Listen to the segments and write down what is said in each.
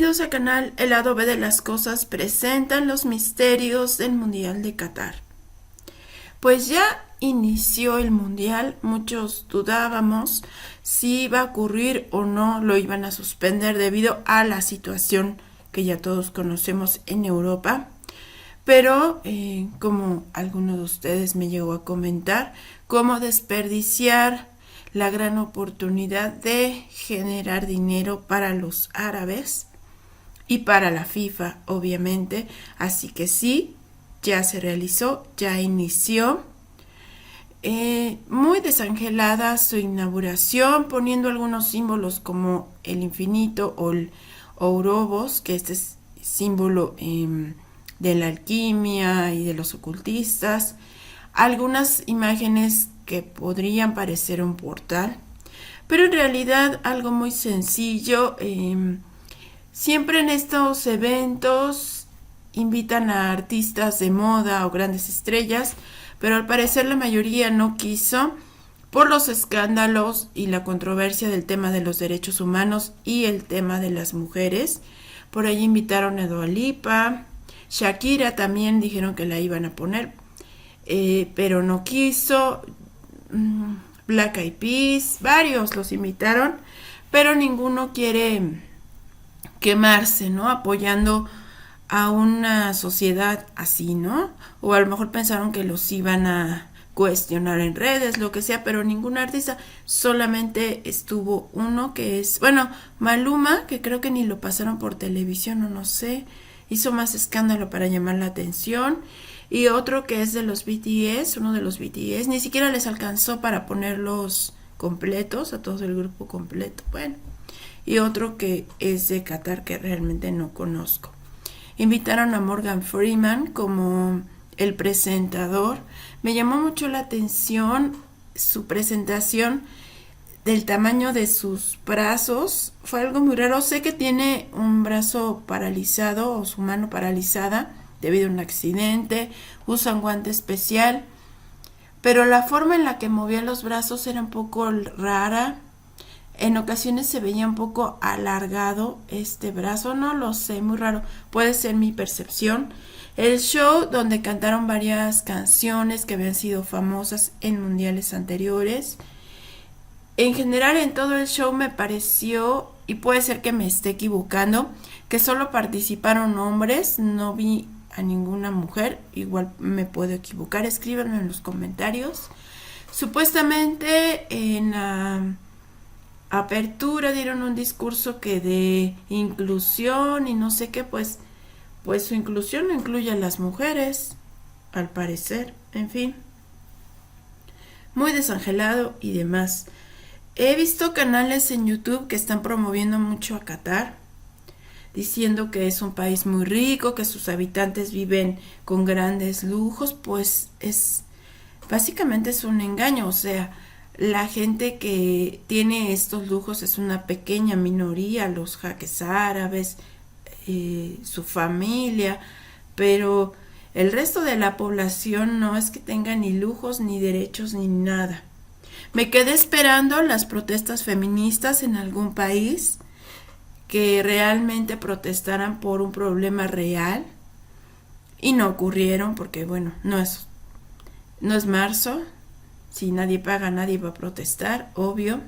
Bienvenidos al canal El Lado B de las Cosas presentan los misterios del Mundial de Qatar. Pues ya inició el Mundial, muchos dudábamos si iba a ocurrir o no, lo iban a suspender debido a la situación que ya todos conocemos en Europa. Pero, como alguno de ustedes me llegó a comentar, cómo desperdiciar la gran oportunidad de generar dinero para los árabes y para la FIFA, obviamente. Así que sí, ya se realizó, ya inició. Muy desangelada su inauguración, poniendo algunos símbolos como el infinito o el Ouroboros, que este es símbolo de la alquimia y de los ocultistas. Algunas imágenes que podrían parecer un portal, pero en realidad algo muy sencillo. Siempre en estos eventos invitan a artistas de moda o grandes estrellas, pero al parecer la mayoría no quiso por los escándalos y la controversia del tema de los derechos humanos y el tema de las mujeres. Por ahí invitaron a Dua Lipa, Shakira también dijeron que la iban a poner, pero no quiso. Black Eyed Peas, varios los invitaron, pero ninguno quiere quemarse, ¿no? Apoyando a una sociedad así, ¿no? O a lo mejor pensaron que los iban a cuestionar en redes, lo que sea, pero ningún artista, solamente estuvo uno que es, bueno, Maluma, que creo que ni lo pasaron por televisión o no sé, hizo más escándalo para llamar la atención. Y otro que es de los BTS, uno de los BTS, ni siquiera les alcanzó para ponerlos completos, a todo el grupo completo. Bueno, y otro que es de Qatar, que realmente no conozco. Invitaron a Morgan Freeman como el presentador. Me llamó mucho la atención su presentación, del tamaño de sus brazos. Fue algo muy raro. Sé que tiene un brazo paralizado o su mano paralizada debido a un accidente, usa un guante especial, pero la forma en la que movía los brazos era un poco rara. En ocasiones se veía un poco alargado este brazo, no lo sé, muy raro, puede ser mi percepción. El show, donde cantaron varias canciones que habían sido famosas en mundiales anteriores. En general, en todo el show me pareció, y puede ser que me esté equivocando, que solo participaron hombres, no vi a ninguna mujer, igual me puedo equivocar, escríbanme en los comentarios. Supuestamente en la apertura dieron un discurso que de inclusión y no sé qué, pues su inclusión no incluye a las mujeres, al parecer, en fin, muy desangelado y demás. He visto canales en YouTube que están promoviendo mucho a Qatar, diciendo que es un país muy rico, que sus habitantes viven con grandes lujos. Pues básicamente es un engaño. O sea, la gente que tiene estos lujos es una pequeña minoría, los jeques árabes, su familia, pero el resto de la población no es que tenga ni lujos, ni derechos, ni nada. Me quedé esperando las protestas feministas en algún país que realmente protestaran por un problema real, y no ocurrieron porque, bueno, no es marzo, si nadie paga nadie va a protestar, obvio.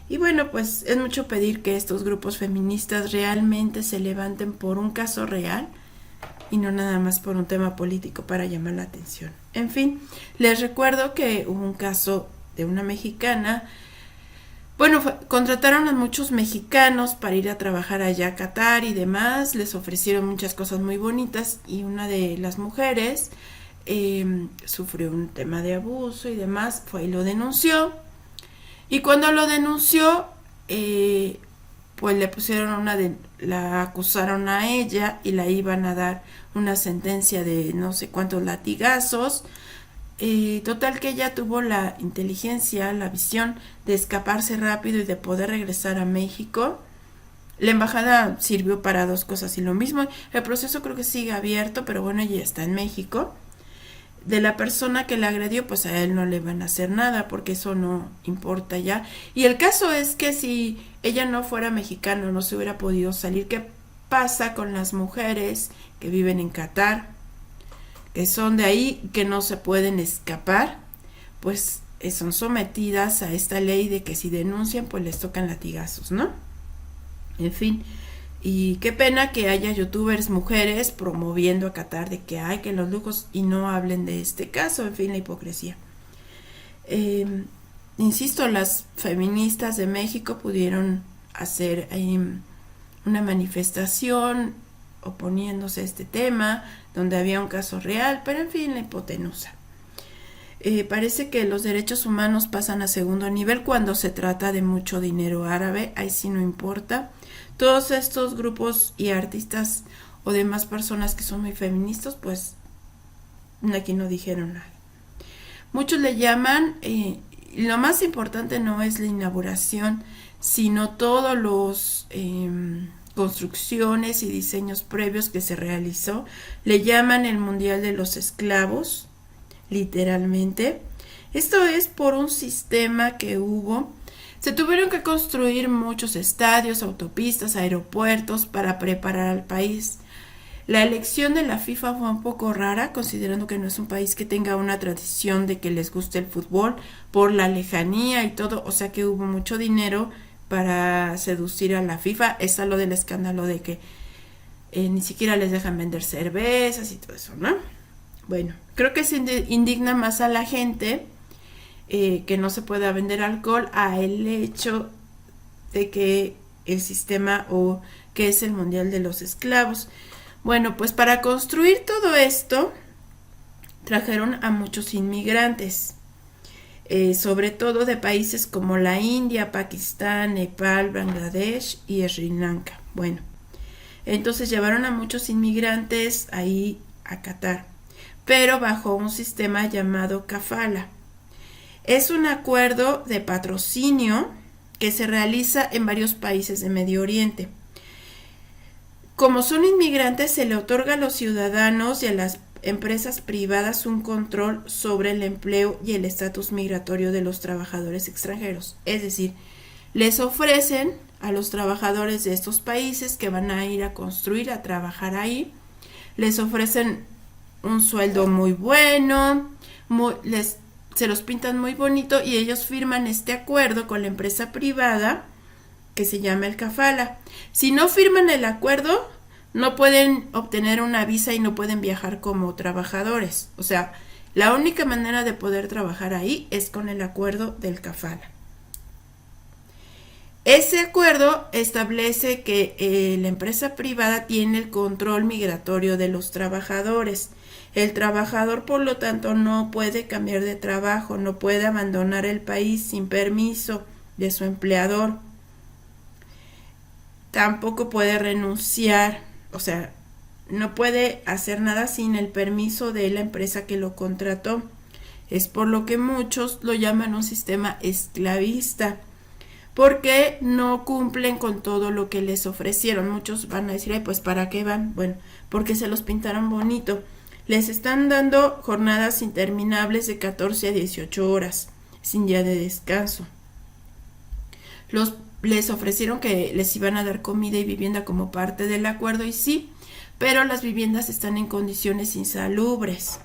Y bueno, pues es mucho pedir que estos grupos feministas realmente se levanten por un caso real y no nada más por un tema político para llamar la atención. En fin, les recuerdo que hubo un caso de una mexicana. Bueno, contrataron a muchos mexicanos para ir a trabajar allá a Qatar y demás, les ofrecieron muchas cosas muy bonitas, y una de las mujeres sufrió un tema de abuso y demás, fue y lo denunció, y cuando lo denunció, pues le pusieron la acusaron a ella y la iban a dar una sentencia de no sé cuántos latigazos. Total que ella tuvo la inteligencia, la visión de escaparse rápido y de poder regresar a México. La embajada sirvió para dos cosas y lo mismo. El proceso creo que sigue abierto, pero bueno, ella está en México. De la persona que la agredió, pues a él no le van a hacer nada porque eso no importa ya. Y el caso es que si ella no fuera mexicana, no se hubiera podido salir, que pasa con las mujeres que viven en Qatar, que son de ahí, que no se pueden escapar, pues son sometidas a esta ley de que si denuncian, pues les tocan latigazos, ¿no? En fin, y qué pena que haya youtubers mujeres promoviendo a Qatar de que hay que los lujos y no hablen de este caso, en fin, la hipocresía. Insisto, las feministas de México pudieron hacer una manifestación oponiéndose a este tema, donde había un caso real, pero en fin, la hipotenusa. Parece que los derechos humanos pasan a segundo nivel cuando se trata de mucho dinero árabe, ahí sí no importa. Todos estos grupos y artistas o demás personas que son muy feministas, pues aquí no dijeron nada. Muchos le llaman, lo más importante no es la inauguración, sino todos los construcciones y diseños previos que se realizó. Le llaman el Mundial de los Esclavos, literalmente. Esto es por un sistema que hubo. Se tuvieron que construir muchos estadios, autopistas, aeropuertos para preparar al país. La elección de la FIFA fue un poco rara, considerando que no es un país que tenga una tradición de que les guste el fútbol, por la lejanía y todo, o sea que hubo mucho dinero para seducir a la FIFA. Está lo del escándalo de que ni siquiera les dejan vender cervezas y todo eso, ¿no? Bueno, creo que se indigna más a la gente que no se pueda vender alcohol a el hecho de que el sistema o que es el Mundial de los Esclavos. Bueno, pues para construir todo esto trajeron a muchos inmigrantes, sobre todo de países como la India, Pakistán, Nepal, Bangladesh y Sri Lanka. Bueno, entonces llevaron a muchos inmigrantes ahí a Qatar, pero bajo un sistema llamado kafala. Es un acuerdo de patrocinio que se realiza en varios países de Medio Oriente. Como son inmigrantes, se le otorga a los ciudadanos y a las empresas privadas un control sobre el empleo y el estatus migratorio de los trabajadores extranjeros. Es decir, les ofrecen a los trabajadores de estos países que van a ir a construir, a trabajar ahí, les ofrecen un sueldo muy bueno, se los pintan muy bonito y ellos firman este acuerdo con la empresa privada que se llama el kafala. Si no firman el acuerdo, no pueden obtener una visa y no pueden viajar como trabajadores. O sea, la única manera de poder trabajar ahí es con el acuerdo del kafala. Ese acuerdo establece que la empresa privada tiene el control migratorio de los trabajadores. El trabajador, por lo tanto, no puede cambiar de trabajo, no puede abandonar el país sin permiso de su empleador. Tampoco puede renunciar, o sea, no puede hacer nada sin el permiso de la empresa que lo contrató. Es por lo que muchos lo llaman un sistema esclavista, porque no cumplen con todo lo que les ofrecieron. Muchos van a decir, ay, pues ¿para qué van? Bueno, porque se los pintaron bonito. Les están dando jornadas interminables de 14 a 18 horas, sin día de descanso. Les ofrecieron que les iban a dar comida y vivienda como parte del acuerdo, y sí, pero las viviendas están en condiciones insalubres.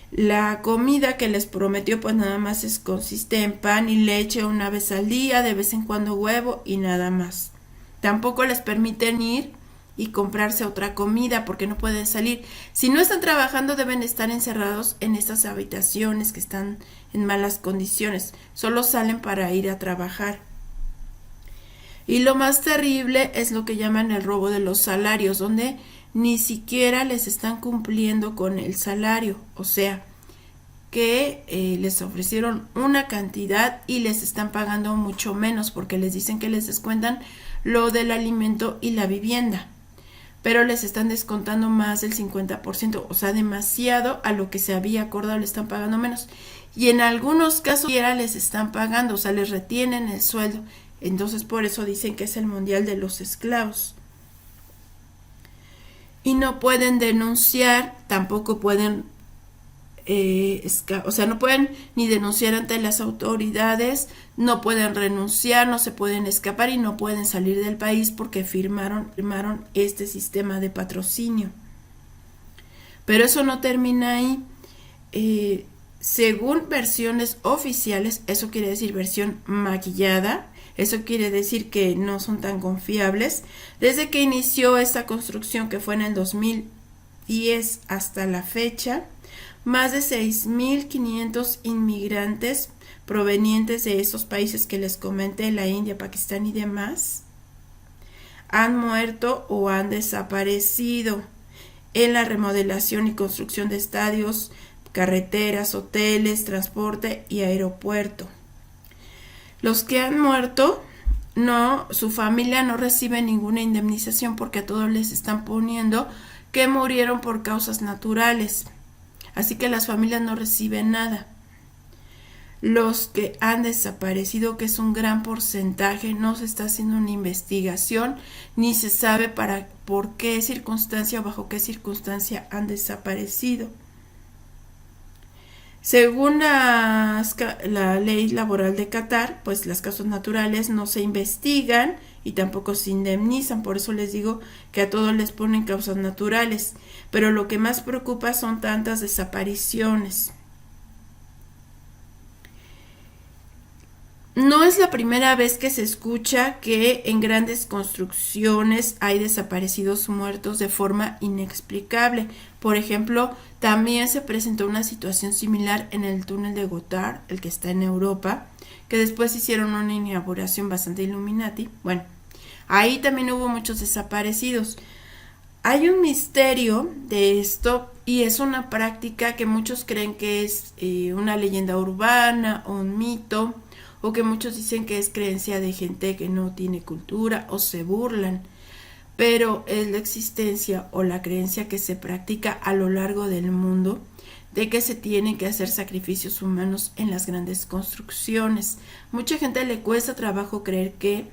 La comida que les prometió pues nada más consiste en pan y leche una vez al día, de vez en cuando huevo y nada más. Tampoco les permiten ir y comprarse otra comida porque no pueden salir. Si no están trabajando deben estar encerrados en estas habitaciones que están en malas condiciones. Solo salen para ir a trabajar. Y lo más terrible es lo que llaman el robo de los salarios, donde ni siquiera les están cumpliendo con el salario. O sea, que les ofrecieron una cantidad y les están pagando mucho menos porque les dicen que les descuentan lo del alimento y la vivienda. Pero les están descontando más del 50%, o sea, demasiado a lo que se había acordado, le están pagando menos. Y en algunos casos ya les están pagando, o sea, les retienen el sueldo. Entonces por eso dicen que es el Mundial de los Esclavos. Y no pueden denunciar, tampoco pueden o sea, no pueden ni denunciar ante las autoridades, no pueden renunciar, no se pueden escapar y no pueden salir del país porque firmaron este sistema de patrocinio. Pero eso no termina ahí. Según versiones oficiales, eso quiere decir versión maquillada, eso quiere decir que no son tan confiables. Desde que inició esta construcción, que fue en el 2010 hasta la fecha, más de 6.500 inmigrantes provenientes de esos países que les comenté, la India, Pakistán y demás, han muerto o han desaparecido en la remodelación y construcción de estadios, carreteras, hoteles, transporte y aeropuerto. Los que han muerto, su familia no recibe ninguna indemnización porque a todos les están poniendo que murieron por causas naturales. Así que las familias no reciben nada. Los que han desaparecido, que es un gran porcentaje, no se está haciendo una investigación, ni se sabe por qué circunstancia o bajo qué circunstancia han desaparecido. Según la ley laboral de Qatar, pues las causas naturales no se investigan y tampoco se indemnizan. Por eso les digo que a todos les ponen causas naturales. Pero lo que más preocupa son tantas desapariciones. No es la primera vez que se escucha que en grandes construcciones hay desaparecidos muertos de forma inexplicable. Por ejemplo, también se presentó una situación similar en el túnel de Gotthard, el que está en Europa, que después hicieron una inauguración bastante Illuminati. Bueno, ahí también hubo muchos desaparecidos. Hay un misterio de esto y es una práctica que muchos creen que es una leyenda urbana o un mito, o que muchos dicen que es creencia de gente que no tiene cultura o se burlan, pero es la existencia o la creencia que se practica a lo largo del mundo de que se tienen que hacer sacrificios humanos en las grandes construcciones. Mucha gente le cuesta trabajo creer que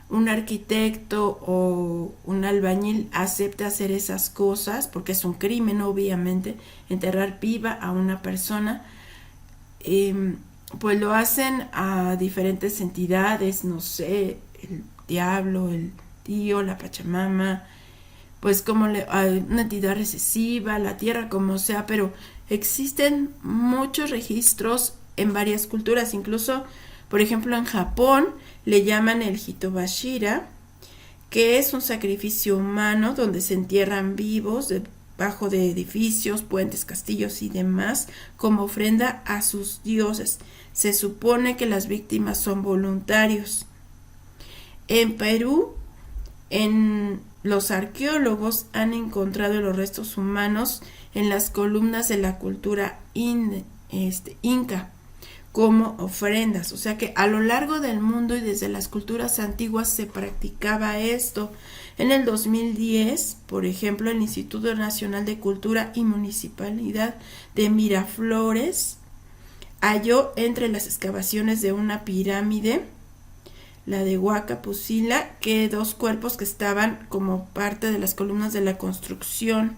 un arquitecto o un albañil acepte hacer esas cosas, porque es un crimen, obviamente, enterrar viva a una persona. Pues lo hacen a diferentes entidades, no sé, el diablo, el tío, la Pachamama, pues como a una entidad recesiva, la tierra, como sea, pero existen muchos registros en varias culturas, incluso, por ejemplo, en Japón le llaman el Hitobashira, que es un sacrificio humano donde se entierran vivos debajo de edificios, puentes, castillos y demás, como ofrenda a sus dioses. Se supone que las víctimas son voluntarios. En Perú, los arqueólogos han encontrado los restos humanos en las columnas de la cultura inca como ofrendas. O sea que a lo largo del mundo y desde las culturas antiguas se practicaba esto. En el 2010, por ejemplo, el Instituto Nacional de Cultura y Municipalidad de Miraflores halló entre las excavaciones de una pirámide, la de Huaca Pusila, que dos cuerpos que estaban como parte de las columnas de la construcción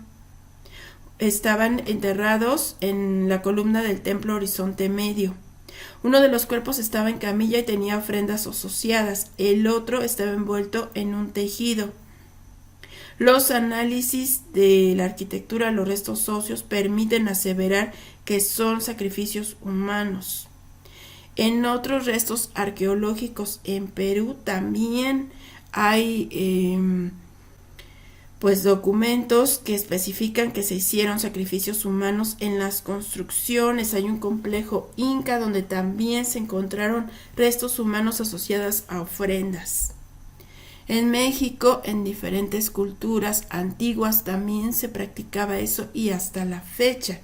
estaban enterrados en la columna del templo Horizonte Medio. Uno de los cuerpos estaba en camilla y tenía ofrendas asociadas, el otro estaba envuelto en un tejido. Los análisis de la arquitectura de los restos óseos permiten aseverar que son sacrificios humanos. En otros restos arqueológicos en Perú también hay pues documentos que especifican que se hicieron sacrificios humanos en las construcciones. Hay un complejo inca donde también se encontraron restos humanos asociados a ofrendas. En México, en diferentes culturas antiguas también se practicaba eso y hasta la fecha.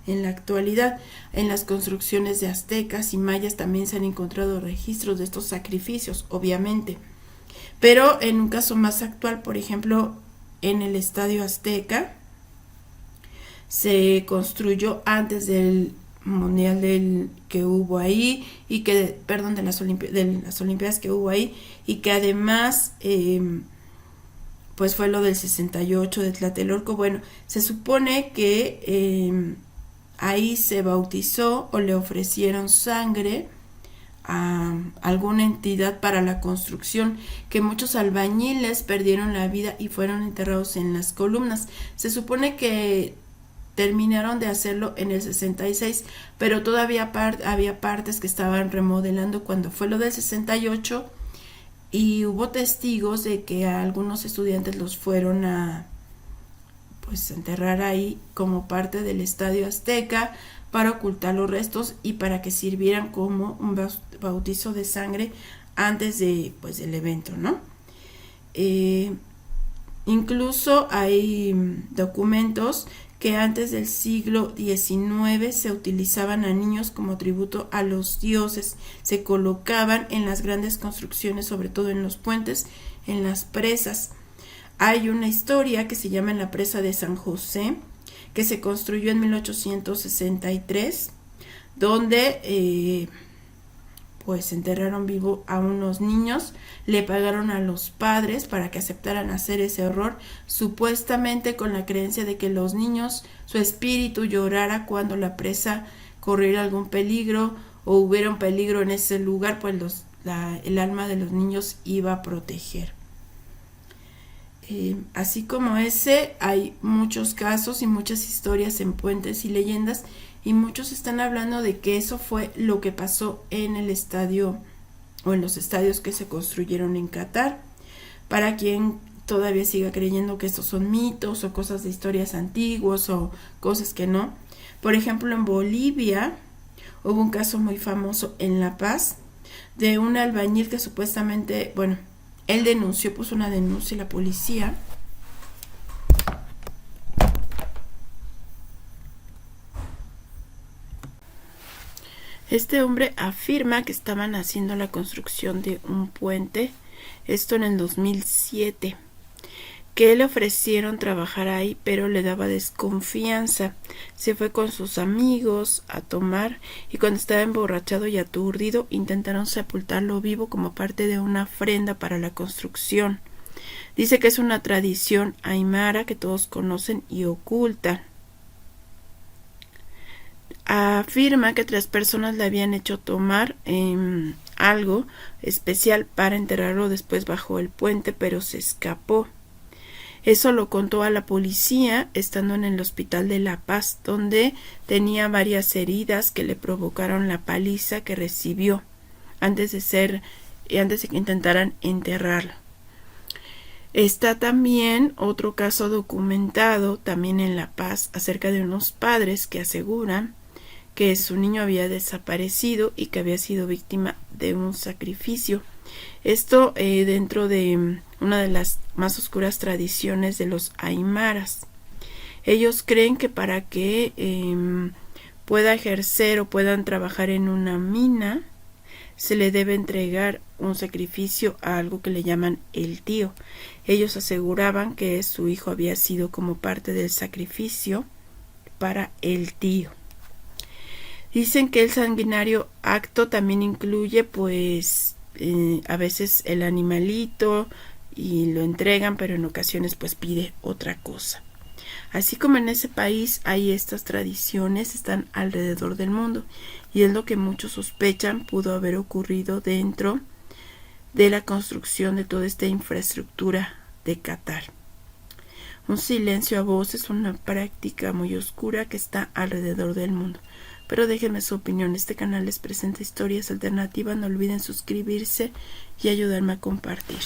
En la actualidad, en las construcciones de aztecas y mayas también se han encontrado registros de estos sacrificios, obviamente. Pero en un caso más actual, por ejemplo, en el Estadio Azteca, se construyó antes del mundial que hubo ahí y que, perdón, de las olimpiadas que hubo ahí, y que además pues fue lo del 68 de Tlatelolco. Bueno, se supone que ahí se bautizó o le ofrecieron sangre a alguna entidad para la construcción, que muchos albañiles perdieron la vida y fueron enterrados en las columnas. Se supone que terminaron de hacerlo en el 66, pero todavía había partes que estaban remodelando cuando fue lo del 68, y hubo testigos de que a algunos estudiantes los fueron a pues enterrar ahí como parte del Estadio Azteca para ocultar los restos y para que sirvieran como un bautizo de sangre antes de pues del evento, ¿no? Incluso hay documentos que antes del siglo XIX se utilizaban a niños como tributo a los dioses, se colocaban en las grandes construcciones, sobre todo en los puentes, en las presas. Hay una historia que se llama la presa de San José, que se construyó en 1863, donde pues enterraron vivo a unos niños, le pagaron a los padres para que aceptaran hacer ese horror, supuestamente con la creencia de que los niños, su espíritu llorara cuando la presa corriera algún peligro o hubiera un peligro en ese lugar, pues el alma de los niños iba a proteger. Así como ese, hay muchos casos y muchas historias en puentes y leyendas, y muchos están hablando de que eso fue lo que pasó en el estadio o en los estadios que se construyeron en Qatar. Para quien todavía siga creyendo que estos son mitos o cosas de historias antiguas o cosas que no. Por ejemplo, en Bolivia hubo un caso muy famoso en La Paz de un albañil que supuestamente, bueno, él denunció, puso una denuncia a la policía. Este hombre afirma que estaban haciendo la construcción de un puente, esto en el 2007, que le ofrecieron trabajar ahí, pero le daba desconfianza. Se fue con sus amigos a tomar y cuando estaba emborrachado y aturdido intentaron sepultarlo vivo como parte de una ofrenda para la construcción. Dice que es una tradición aymara que todos conocen y ocultan. Afirma que 3 personas le habían hecho tomar algo especial para enterrarlo después bajo el puente, pero se escapó. Eso lo contó a la policía estando en el hospital de La Paz, donde tenía varias heridas que le provocaron la paliza que recibió antes de que intentaran enterrarlo. Está también otro caso documentado también en La Paz acerca de unos padres que aseguran que su niño había desaparecido y que había sido víctima de un sacrificio. Esto dentro de una de las más oscuras tradiciones de los aymaras. Ellos creen que para que pueda ejercer o puedan trabajar en una mina, se le debe entregar un sacrificio a algo que le llaman el tío. Ellos aseguraban que su hijo había sido como parte del sacrificio para el tío. Dicen que el sanguinario acto también incluye pues a veces el animalito y lo entregan, pero en ocasiones pues pide otra cosa. Así como en ese país hay estas tradiciones, están alrededor del mundo y es lo que muchos sospechan pudo haber ocurrido dentro de la construcción de toda esta infraestructura de Qatar. Un silencio a voces es una práctica muy oscura que está alrededor del mundo. Pero déjenme su opinión, este canal les presenta historias alternativas, no olviden suscribirse y ayudarme a compartir.